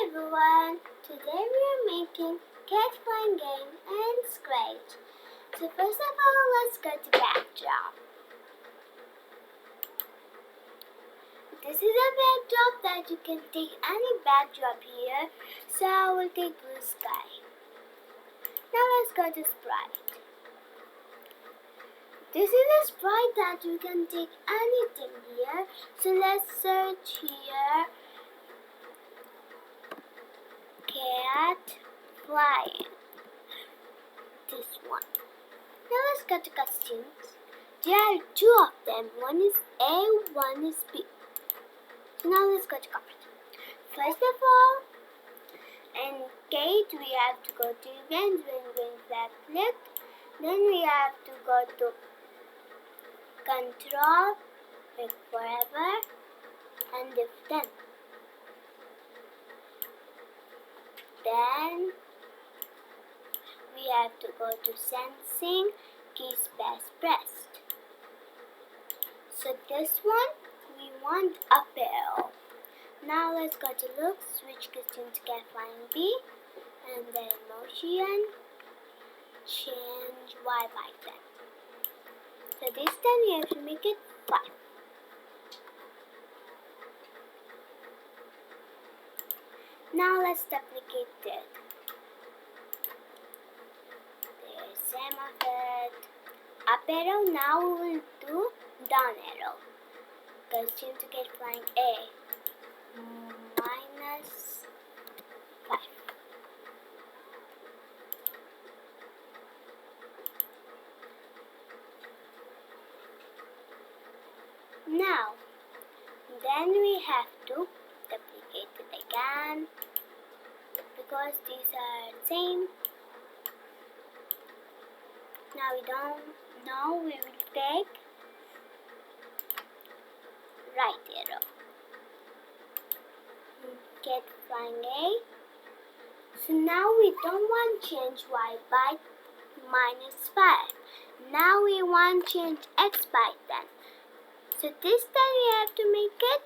everyone! Today we are making cat flying game and Scratch. So first of all, let's go to backdrop. This is a backdrop that you can take any backdrop here. So I will take blue sky. Now let's go to sprite. This is a sprite that you can take anything here. So let's search here. Cat flying. This one. Now let's go to costumes. There are two of them. One is A, one is B. So now let's go to comfort. First of all, in Kate we have to go to events when green flag flip. Then we have to go to control, pick forever, and if then. Then we have to go to sensing, keys best pressed. So this one we want up arrow. Now let's go to look, switch costume to cat flying B, and then motion, change Y by 10. So this time we have to make it 5. Now let's duplicate it. There's same of it. Up arrow, now we will do down arrow. Costume to get flying A. Minus 5. Now, then we have to duplicate it again because these are same. Now we don't know, we will take right arrow. Get flying A. So now we don't want change Y by minus 5. Now we want change X by 10. So this time we have to make it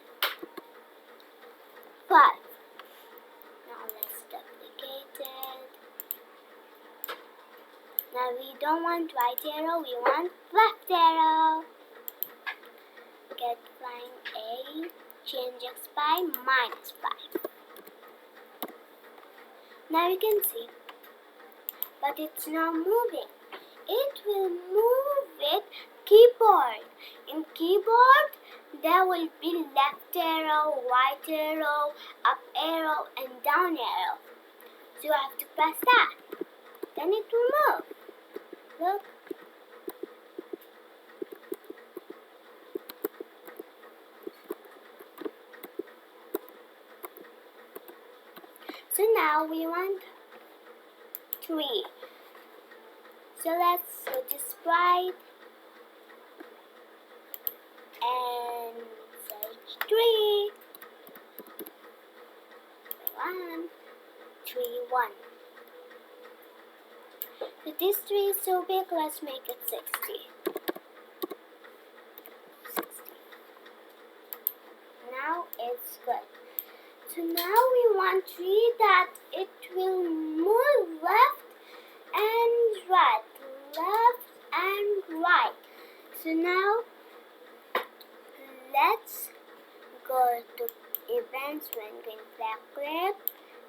5. Now let's duplicate it. Now we don't want right arrow, we want left arrow. Get flying A, change X by minus 5. Now you can see, but it's not moving. It will move with keyboard. In keyboard, there will be left arrow, right arrow, up arrow, and down arrow. So you have to press that. Then it will move. Look. So now we want 3. So let's go to sprite and search 3. 1, 3, 1. So this 3 is so big, let's make it 60. 60. Now it's good. So now we want 3 that it will move left and right, left and right. So now let's go to events when green flag flip.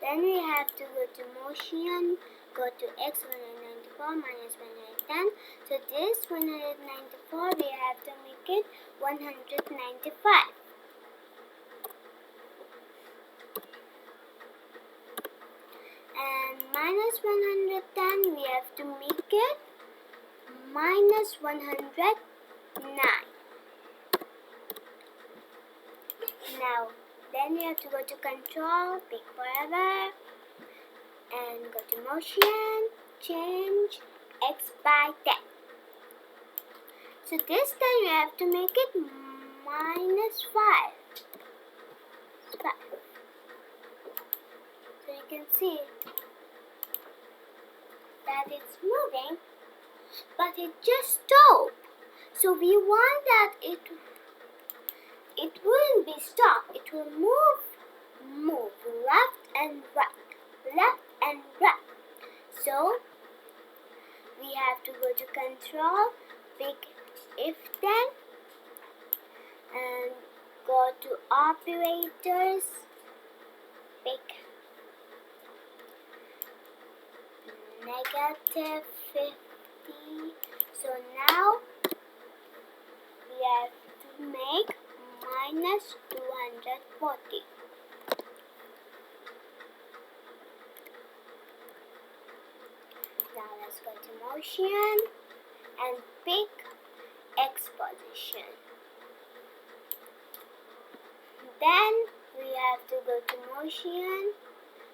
Then we have to go to motion, go to X 194 minus 110. So this 194 we have to make it 195. And minus 110 we have to make it minus 109. Now, then we have to go to control, pick forever, and go to motion, change X by 10. So this time we have to make it minus 5. 5. So you can see that it's moving, but it just stopped. So we want that it wouldn't be stopped. It will move left and and right, left and right. So we have to go to control, pick if then, and go to operators, pick -50. So now we have to make -240. Now let's go to motion and pick X position. Then we have to go to motion.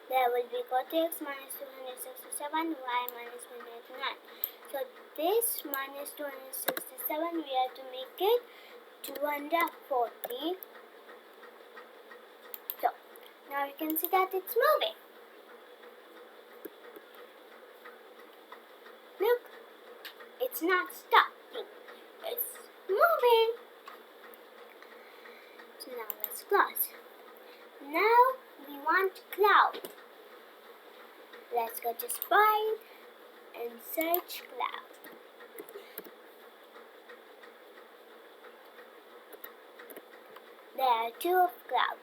There will be -2x -267, y -189. So this -267 we have to make it 240. So now you can see that it's moving. Look, it's not stopping. It's moving. So now let's close. Now we want cloud. Let's go to Sprite and search cloud. There are two of cloud.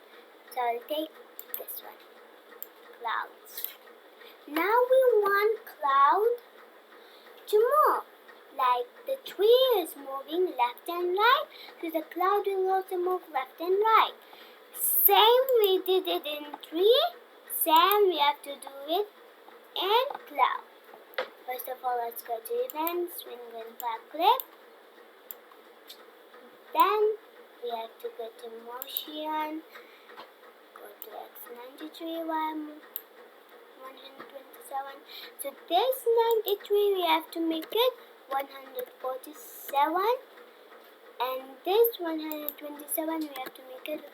So I'll take this one. Clouds. Now we want cloud to move. Like the tree is moving left and right, so the cloud will also move left and right. Same we did it in tree, same we have to do it in cloud. First of all, let's go to events, swing and flag clip. Then we have to go to motion, go to X93, 127. So this 93 we have to make it 147, and this 127 we have to make it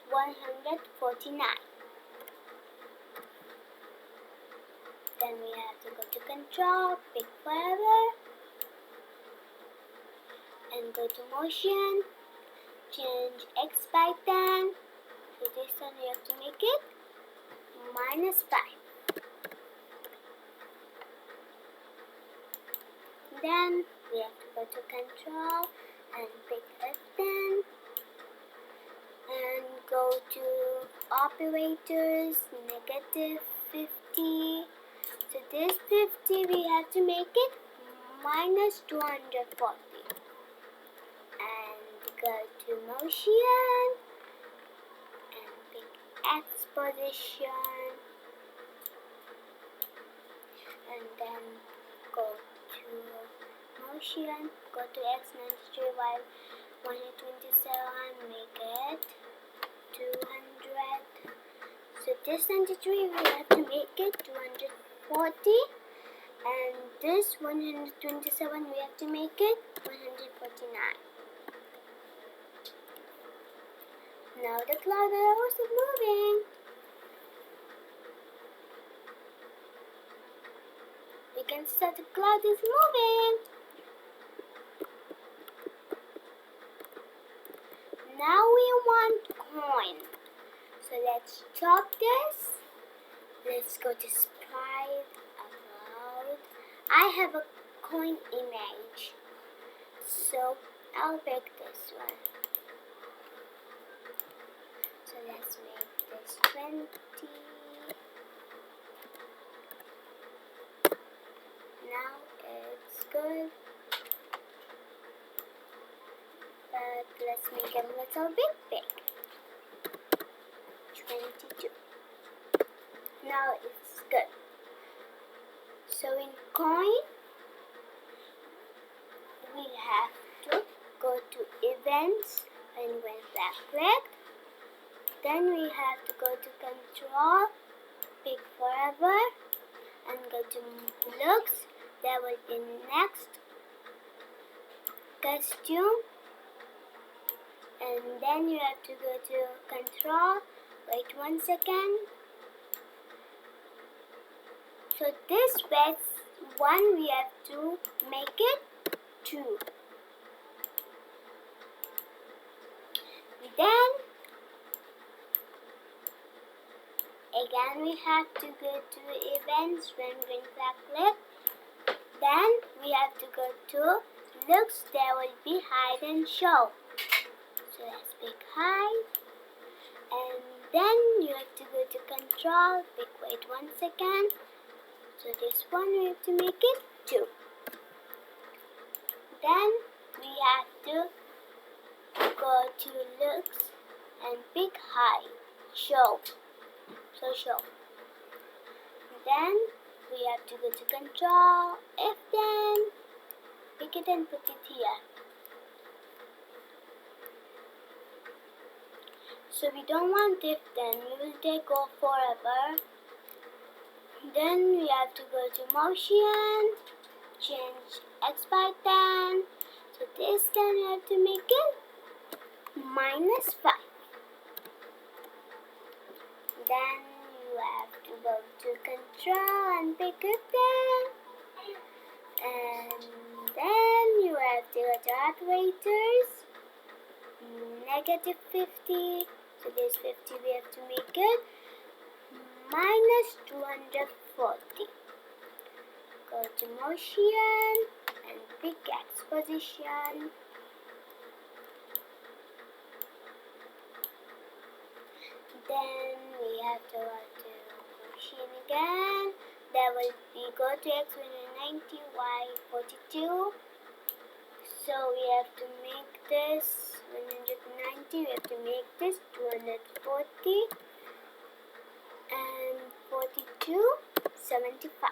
149. Then we have to go to control, pick forever, and go to motion, change X by 10. So this one we have to make it -5. Then we have to go to control and pick F10 and go to operators, -50. So this 50 we have to make it -240. And go to motion and pick X position. And then go to motion, go to X93, Y 127, make it 200. So this 93 we have to make it 240, and this 127 we have to make it 149. Now the cloud is also moving. You can see that the cloud is moving. Now we want coin. So let's chop this. Let's go to sprite, upload. I have a coin image. So I'll pick this one. So let's make this 20. Now it's good. But let's make it a little bit big. 22. Now it's good. So in coin, we have to go to events and when that clicked. Then we have to go to control, pick forever, and go to looks. There will be next costume, and then you have to go to control. Wait 1 second. So this red one we have to make it 2. Then Again, we have to go to events when green flag click. Then we have to go to looks. There will be hide and show. So let's pick hide. And then you have to go to control. Pick wait 1 second. So this one we have to make it 2. Then we have to go to looks and pick hide, show. So show. Then we have to go to control, if then, pick it and put it here. So we don't want if then, we will take off forever. Then we have to go to motion, change X by 10. So this then we have to make it -5. Then you have to go to control and pick it then. And then you have to go to operators, -50. So this 50 we have to make it -240. Go to motion and pick X position. Then we have to go to motion again. There will be go to X 190, Y 42. So we have to make this 190. We have to make this 240 and 42, 75.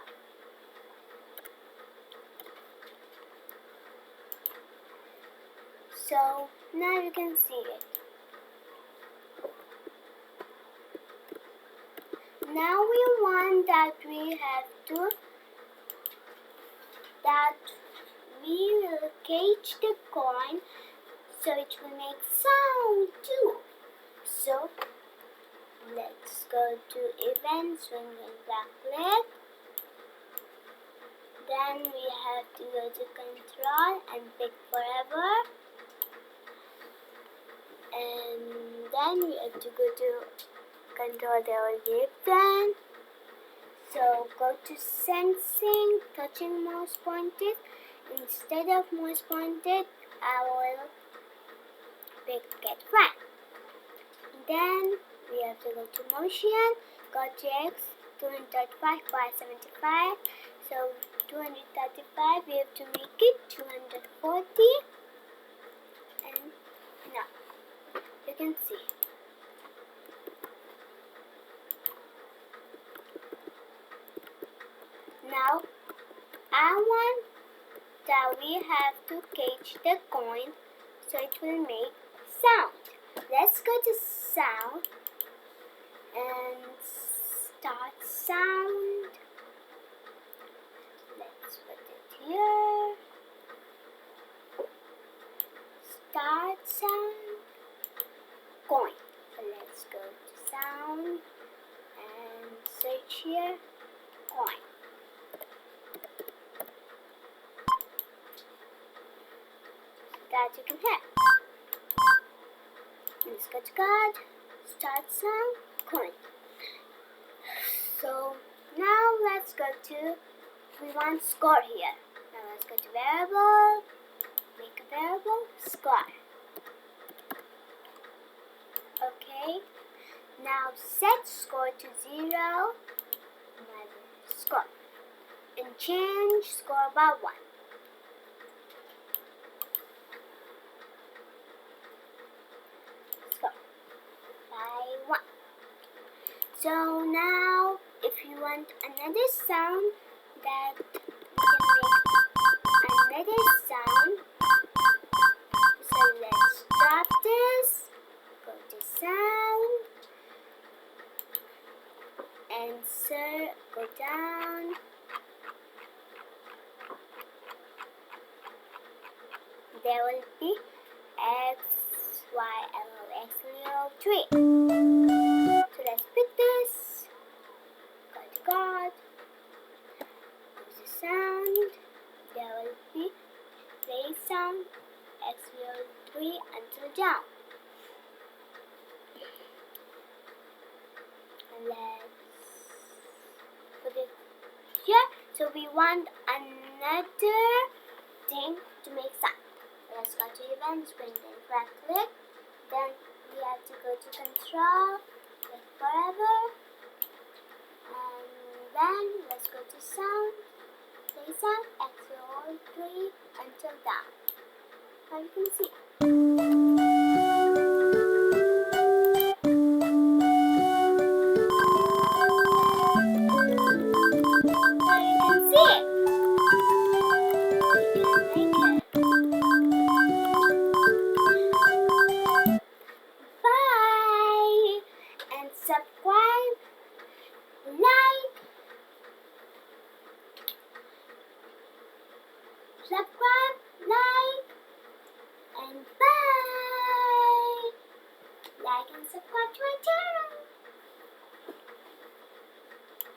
So now you can see it. Now we want that we will catch the coin so it will make sound too. So let's go to events when we click. Then we have to go to control and pick forever. And then we have to go to control the if then. So go to sensing, touching mouse pointed. Instead of mouse pointed, I will pick get flat. Then we have to go to motion, go to X 235 by 75. So 235 we have to make it 240. And now you can see. Now I want that we have to catch the coin so it will make sound. Let's go to sound and start sound. Let's put it here. Start sound coin. So let's go to sound and search here coin. That you can have. Let's go to card, start sound, coin. So now let's go to, we want score here. Now let's go to variable, make a variable, score. Okay, now set score to 0, score, and change score by 1. So now, if you want another sound, that you can make another sound. So let's stop this, go to sound, and go down. There will be X, Y, L, X, L, 3. So let's pick this, go to God, use the sound, there will be play sound, X03 until down. And let's So we want another thing to make sound. Let's go to events, bring the right click. Then we have to go to control, click forever. And then let's go to sound, play sound, exit all three until down. Now you can see.